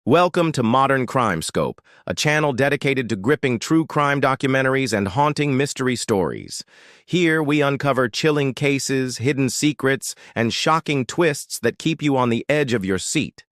Welcome to Modern Crime Scope, a channel dedicated to gripping true crime documentaries and haunting mystery stories. Here we uncover chilling cases, hidden secrets, and shocking twists that keep you on the edge of your seat.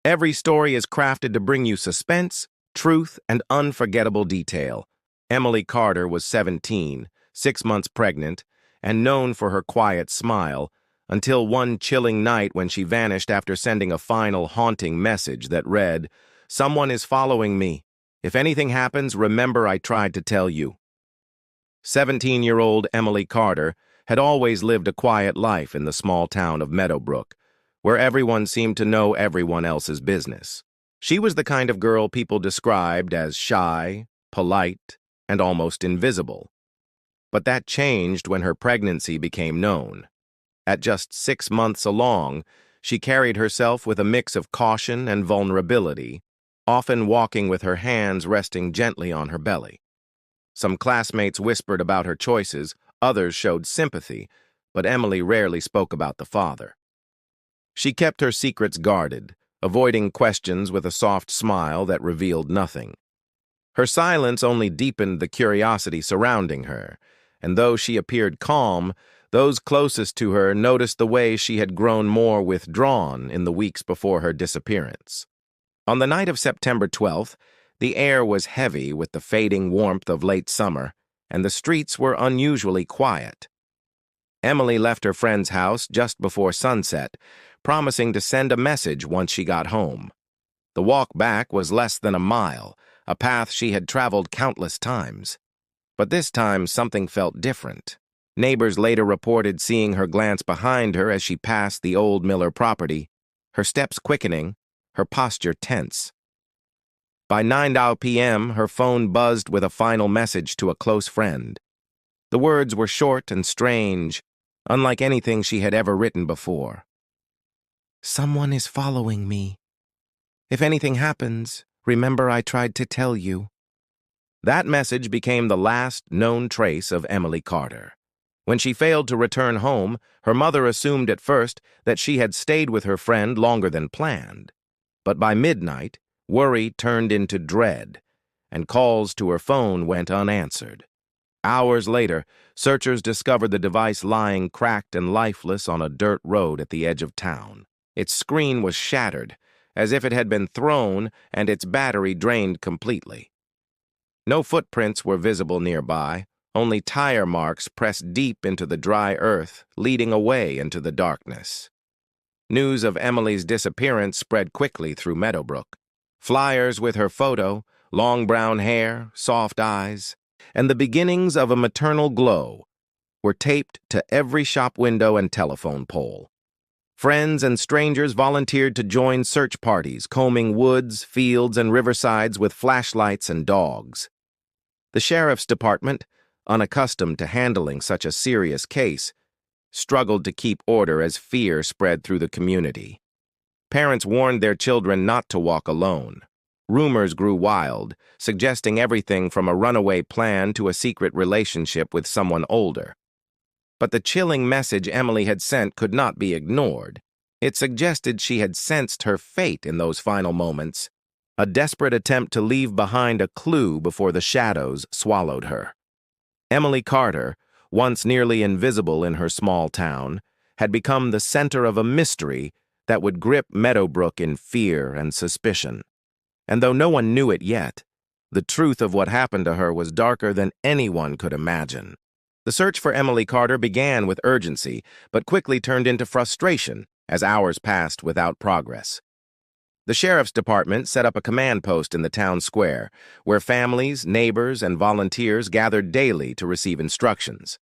Every story is crafted to bring you suspense, truth, and unforgettable detail. Emily Carter was 17, 6 months pregnant, and known for her quiet smile, until one chilling night when she vanished after sending a final haunting message that read, "Someone is following me. If anything happens, remember I tried to tell you." 17-year-old Emily Carter had always lived a quiet life in the small town of Meadowbrook, where everyone seemed to know everyone else's business. She was the kind of girl people described as shy, polite, and almost invisible. But that changed when her pregnancy became known. At just 6 months along, she carried herself with a mix of caution and vulnerability, often walking with her hands resting gently on her belly. Some classmates whispered about her choices, others showed sympathy, but Emily rarely spoke about the father. She kept her secrets guarded, avoiding questions with a soft smile that revealed nothing. Her silence only deepened the curiosity surrounding her, and though she appeared calm, those closest to her noticed the way she had grown more withdrawn in the weeks before her disappearance. On the night of September 12th, the air was heavy with the fading warmth of late summer, and the streets were unusually quiet. Emily left her friend's house just before sunset, promising to send a message once she got home. The walk back was less than a mile, a path she had traveled countless times. But this time something felt different. Neighbors later reported seeing her glance behind her as she passed the old Miller property, her steps quickening, her posture tense. By 9 p.m., her phone buzzed with a final message to a close friend. The words were short and strange, unlike anything she had ever written before. "Someone is following me. If anything happens, remember I tried to tell you." That message became the last known trace of Emily Carter. When she failed to return home, her mother assumed at first that she had stayed with her friend longer than planned. But by midnight, worry turned into dread, and calls to her phone went unanswered. Hours later, searchers discovered the device lying cracked and lifeless on a dirt road at the edge of town. Its screen was shattered, as if it had been thrown, and its battery drained completely. No footprints were visible nearby, only tire marks pressed deep into the dry earth, leading away into the darkness. News of Emily's disappearance spread quickly through Meadowbrook. Flyers with her photo, long brown hair, soft eyes, and the beginnings of a maternal glow were taped to every shop window and telephone pole. Friends and strangers volunteered to join search parties, combing woods, fields, and riversides with flashlights and dogs. The sheriff's department, unaccustomed to handling such a serious case, struggled to keep order as fear spread through the community. Parents warned their children not to walk alone. Rumors grew wild, suggesting everything from a runaway plan to a secret relationship with someone older. But the chilling message Emily had sent could not be ignored. It suggested she had sensed her fate in those final moments, a desperate attempt to leave behind a clue before the shadows swallowed her. Emily Carter, once nearly invisible in her small town, had become the center of a mystery that would grip Meadowbrook in fear and suspicion. And though no one knew it yet, the truth of what happened to her was darker than anyone could imagine. The search for Emily Carter began with urgency, but quickly turned into frustration as hours passed without progress. The sheriff's department set up a command post in the town square, where families, neighbors, and volunteers gathered daily to receive instructions.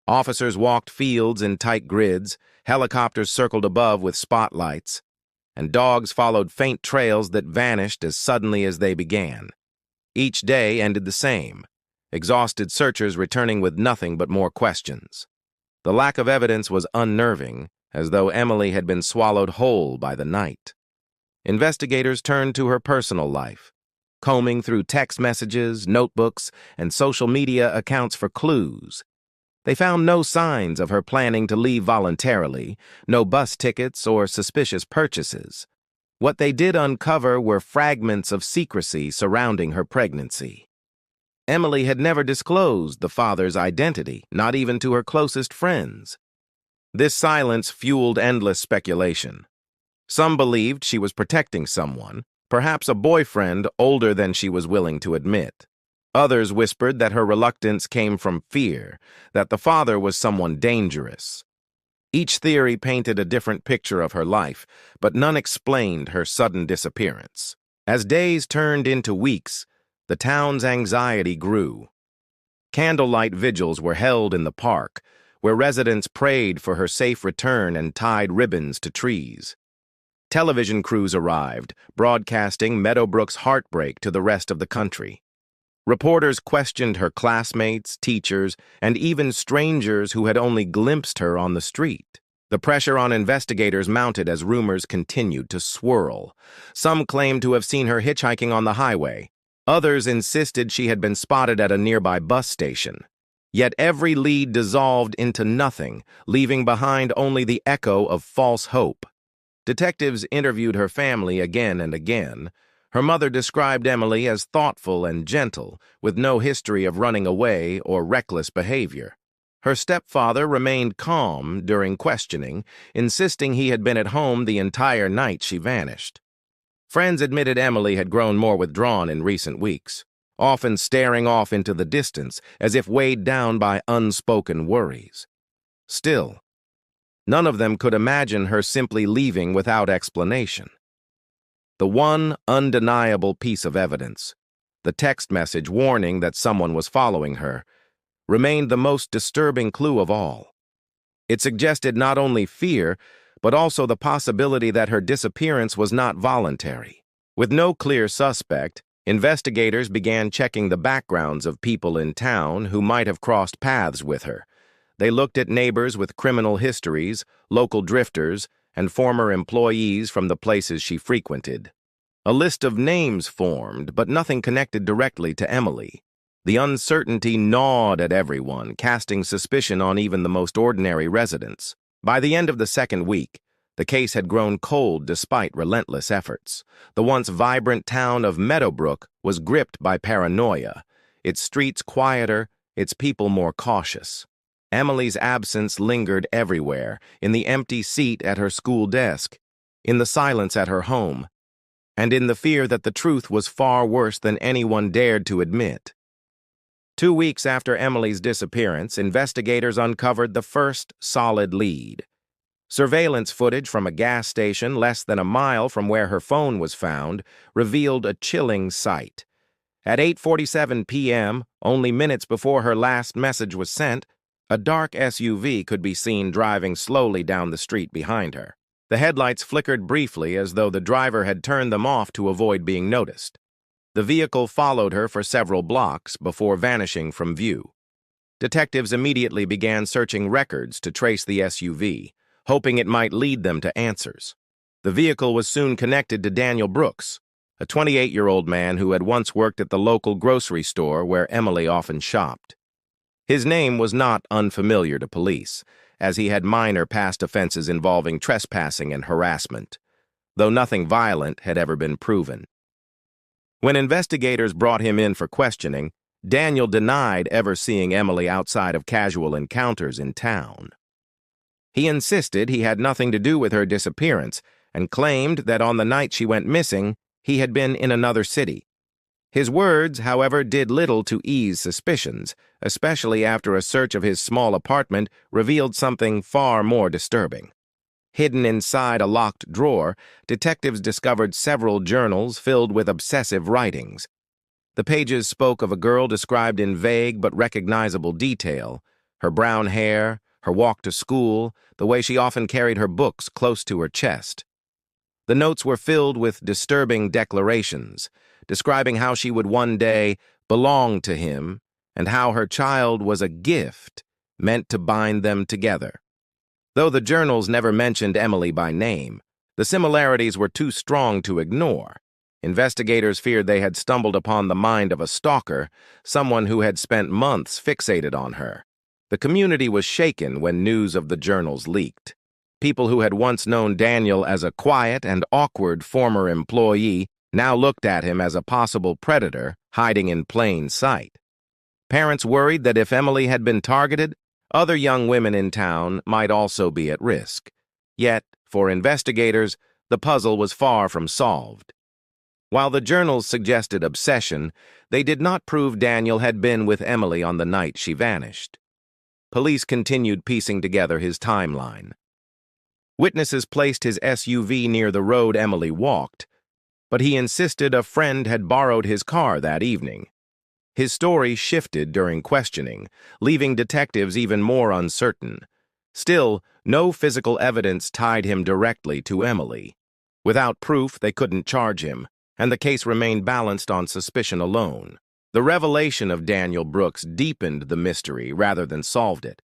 Officers walked fields in tight grids, helicopters circled above with spotlights, and dogs followed faint trails that vanished as suddenly as they began. Each day ended the same, exhausted searchers returning with nothing but more questions. The lack of evidence was unnerving, as though Emily had been swallowed whole by the night. Investigators turned to her personal life, combing through text messages, notebooks, and social media accounts for clues. They found no signs of her planning to leave voluntarily, no bus tickets or suspicious purchases. What they did uncover were fragments of secrecy surrounding her pregnancy. Emily had never disclosed the father's identity, not even to her closest friends. This silence fueled endless speculation. Some believed she was protecting someone, perhaps a boyfriend older than she was willing to admit. Others whispered that her reluctance came from fear, that the father was someone dangerous. Each theory painted a different picture of her life, but none explained her sudden disappearance. As days turned into weeks, the town's anxiety grew. Candlelight vigils were held in the park, where residents prayed for her safe return and tied ribbons to trees. Television crews arrived, broadcasting Meadowbrook's heartbreak to the rest of the country. Reporters questioned her classmates, teachers, and even strangers who had only glimpsed her on the street. The pressure on investigators mounted as rumors continued to swirl. Some claimed to have seen her hitchhiking on the highway. Others insisted she had been spotted at a nearby bus station. Yet every lead dissolved into nothing, leaving behind only the echo of false hope. Detectives interviewed her family again and again. Her mother described Emily as thoughtful and gentle, with no history of running away or reckless behavior. Her stepfather remained calm during questioning, insisting he had been at home the entire night she vanished. Friends admitted Emily had grown more withdrawn in recent weeks, often staring off into the distance as if weighed down by unspoken worries. Still, none of them could imagine her simply leaving without explanation. The one undeniable piece of evidence, the text message warning that someone was following her, remained the most disturbing clue of all. It suggested not only fear, but also the possibility that her disappearance was not voluntary. With no clear suspect, investigators began checking the backgrounds of people in town who might have crossed paths with her. They looked at neighbors with criminal histories, local drifters, and former employees from the places she frequented. A list of names formed, but nothing connected directly to Emily. The uncertainty gnawed at everyone, casting suspicion on even the most ordinary residents. By the end of the second week, the case had grown cold despite relentless efforts. The once vibrant town of Meadowbrook was gripped by paranoia, its streets quieter, its people more cautious. Emily's absence lingered everywhere, in the empty seat at her school desk, in the silence at her home, and in the fear that the truth was far worse than anyone dared to admit. 2 weeks after Emily's disappearance, investigators uncovered the first solid lead. Surveillance footage from a gas station less than a mile from where her phone was found revealed a chilling sight. At 8:47 p.m., only minutes before her last message was sent, a dark SUV could be seen driving slowly down the street behind her. The headlights flickered briefly as though the driver had turned them off to avoid being noticed. The vehicle followed her for several blocks before vanishing from view. Detectives immediately began searching records to trace the SUV, hoping it might lead them to answers. The vehicle was soon connected to Daniel Brooks, a 28-year-old man who had once worked at the local grocery store where Emily often shopped. His name was not unfamiliar to police, as he had minor past offenses involving trespassing and harassment, though nothing violent had ever been proven. When investigators brought him in for questioning, Daniel denied ever seeing Emily outside of casual encounters in town. He insisted he had nothing to do with her disappearance and claimed that on the night she went missing, he had been in another city. His words, however, did little to ease suspicions, especially after a search of his small apartment revealed something far more disturbing. Hidden inside a locked drawer, detectives discovered several journals filled with obsessive writings. The pages spoke of a girl described in vague but recognizable detail: her brown hair, her walk to school, the way she often carried her books close to her chest. The notes were filled with disturbing declarations, describing how she would one day belong to him and how her child was a gift meant to bind them together. Though the journals never mentioned Emily by name, the similarities were too strong to ignore. Investigators feared they had stumbled upon the mind of a stalker, someone who had spent months fixated on her. The community was shaken when news of the journals leaked. People who had once known Daniel as a quiet and awkward former employee now looked at him as a possible predator hiding in plain sight. Parents worried that if Emily had been targeted, other young women in town might also be at risk. Yet, for investigators, the puzzle was far from solved. While the journals suggested obsession, they did not prove Daniel had been with Emily on the night she vanished. Police continued piecing together his timeline. Witnesses placed his SUV near the road Emily walked, but he insisted a friend had borrowed his car that evening. His story shifted during questioning, leaving detectives even more uncertain. Still, no physical evidence tied him directly to Emily. Without proof, they couldn't charge him, and the case remained balanced on suspicion alone. The revelation of Daniel Brooks deepened the mystery rather than solved it.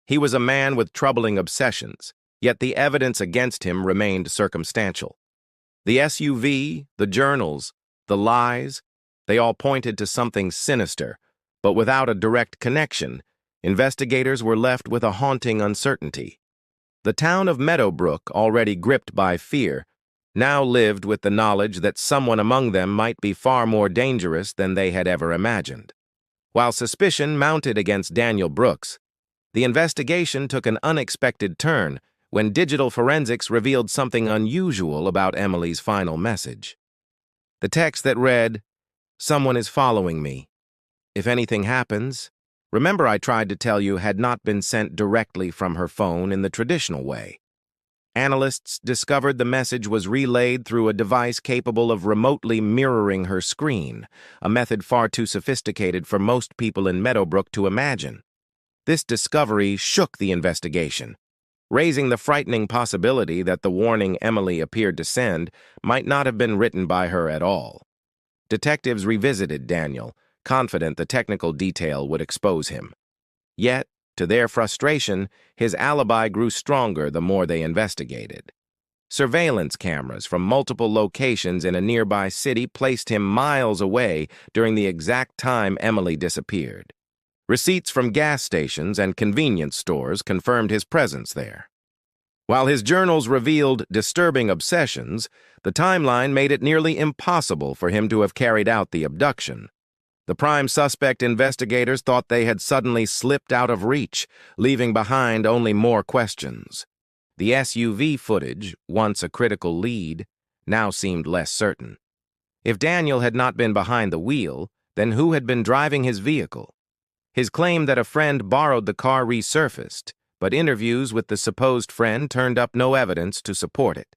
He was a man with troubling obsessions, yet the evidence against him remained circumstantial. The SUV, the journals, the lies, they all pointed to something sinister, but without a direct connection, investigators were left with a haunting uncertainty. The town of Meadowbrook, already gripped by fear, now lived with the knowledge that someone among them might be far more dangerous than they had ever imagined. While suspicion mounted against Daniel Brooks, the investigation took an unexpected turn when digital forensics revealed something unusual about Emily's final message. The text that read, "Someone is following me. If anything happens, remember I tried to tell you," had not been sent directly from her phone in the traditional way. Analysts discovered the message was relayed through a device capable of remotely mirroring her screen, a method far too sophisticated for most people in Meadowbrook to imagine. This discovery shook the investigation, raising the frightening possibility that the warning Emily appeared to send might not have been written by her at all. Detectives revisited Daniel, confident the technical detail would expose him. Yet, to their frustration, his alibi grew stronger the more they investigated. Surveillance cameras from multiple locations in a nearby city placed him miles away during the exact time Emily disappeared. Receipts from gas stations and convenience stores confirmed his presence there. While his journals revealed disturbing obsessions, the timeline made it nearly impossible for him to have carried out the abduction. The prime suspect investigators thought they had suddenly slipped out of reach, leaving behind only more questions. The SUV footage, once a critical lead, now seemed less certain. If Daniel had not been behind the wheel, then who had been driving his vehicle? His claim that a friend borrowed the car resurfaced, but interviews with the supposed friend turned up no evidence to support it.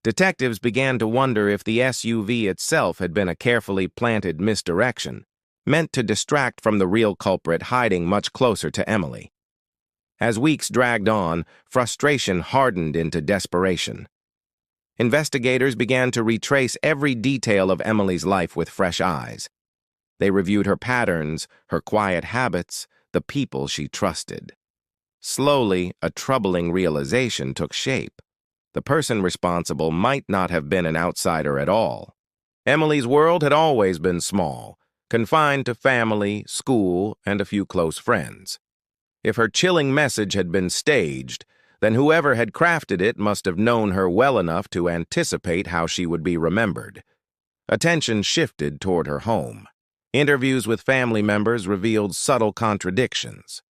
Detectives began to wonder if the SUV itself had been a carefully planted misdirection, meant to distract from the real culprit hiding much closer to Emily. As weeks dragged on, frustration hardened into desperation. Investigators began to retrace every detail of Emily's life with fresh eyes. They reviewed her patterns, her quiet habits, the people she trusted. Slowly, a troubling realization took shape. The person responsible might not have been an outsider at all. Emily's world had always been small, confined to family, school, and a few close friends. If her chilling message had been staged, then whoever had crafted it must have known her well enough to anticipate how she would be remembered. Attention shifted toward her home. Interviews with family members revealed subtle contradictions.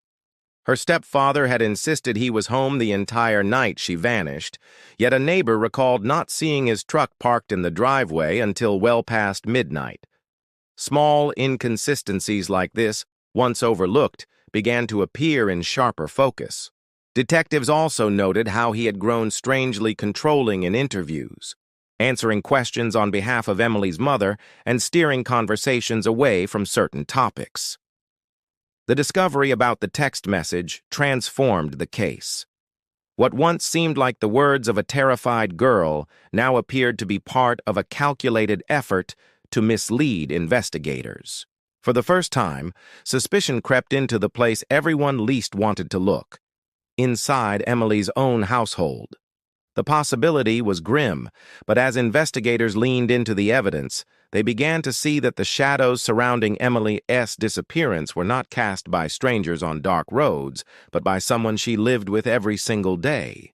Her stepfather had insisted he was home the entire night she vanished, yet a neighbor recalled not seeing his truck parked in the driveway until well past midnight. Small inconsistencies like this, once overlooked, began to appear in sharper focus. Detectives also noted how he had grown strangely controlling in interviews, answering questions on behalf of Emily's mother and steering conversations away from certain topics. The discovery about the text message transformed the case. What once seemed like the words of a terrified girl now appeared to be part of a calculated effort to mislead investigators. For the first time, suspicion crept into the place everyone least wanted to look, inside Emily's own household. The possibility was grim, but as investigators leaned into the evidence, they began to see that the shadows surrounding Emily's disappearance were not cast by strangers on dark roads, but by someone she lived with every single day.